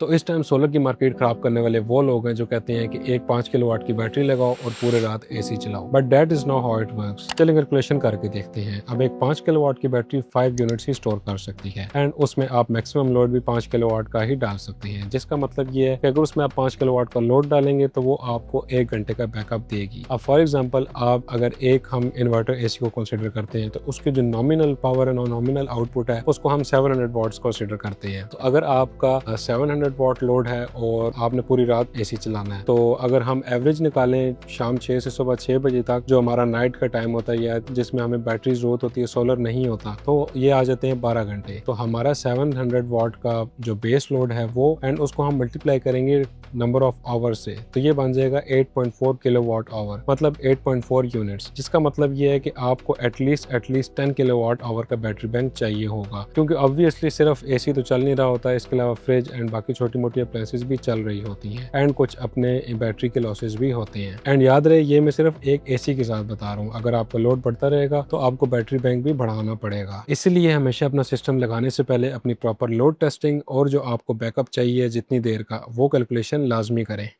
तो इस time solar की मार्केट खराब करने वाले वो लोग हैं जो कहते हैं कि एक 5 किलोवाट की बैटरी लगाओ और पूरे रात एसी चलाओ, but that is not how it works. चलिए कैलकुलेशन करके देखते हैं। अब एक 5 किलोवाट की बैटरी 5 यूनिट्स ही स्टोर कर सकती है एंड उसमें आप मैक्सिमम लोड भी 5 किलोवाट का ही डाल सकते हैं, जिसका मतलब ये है कि अगर उसमें आप 5 किलोवाट का लोड डालेंगे तो वो आपको 1 घंटे का बैकअप देगी। अब फॉर एग्जाम्पल आप अगर एक हम इन्वर्टर एसी को कंसिडर करते हैं तो उसकी जो नॉमिनल पावर है, नॉमिनल आउटपुट है, उसको हम 700 वॉट्स कंसिडर करते हैं। तो अगर आपका 700 वॉट लोड है और आपने पूरी रात एसी चलाना है, तो अगर हम एवरेज निकालें शाम 6 से सुबह 6 बजे तक, जो हमारा नाइट का टाइम होता है या जिसमें हमें बैटरी जरूरत होती है, सोलर नहीं होता, तो ये आ जाते हैं 12 घंटे। तो हमारा 700 वॉट का जो बेस लोड है वो, एंड उसको हम मल्टीप्लाई करेंगे नंबर ऑफ आवर से, तो ये बन जाएगा 8.4 किलोवाट आवर, मतलब 8.4 यूनिट्स, जिसका मतलब ये है कि आपको एटलीस्ट 10 किलोवाट आवर का बैटरी बैंक चाहिए होगा, क्योंकि ऑब्वियसली सिर्फ एसी तो चल नहीं रहा होता है, इसके अलावा फ्रिज एंड बाकी छोटी मोटी अप्लायंसेस भी चल रही होती हैं एंड कुछ अपने बैटरी के लॉसेस भी होते हैं। एंड याद रहे ये मैं सिर्फ एक एसी के साथ बता रहा हूँ, अगर आपका लोड बढ़ता रहेगा तो आपको बैटरी बैंक भी बढ़ाना पड़ेगा। इसलिए हमेशा अपना सिस्टम लगाने से पहले अपनी प्रॉपर लोड टेस्टिंग और जो आपको बैकअप चाहिए जितनी देर का, वो कैलकुलेशन लाजमी करें।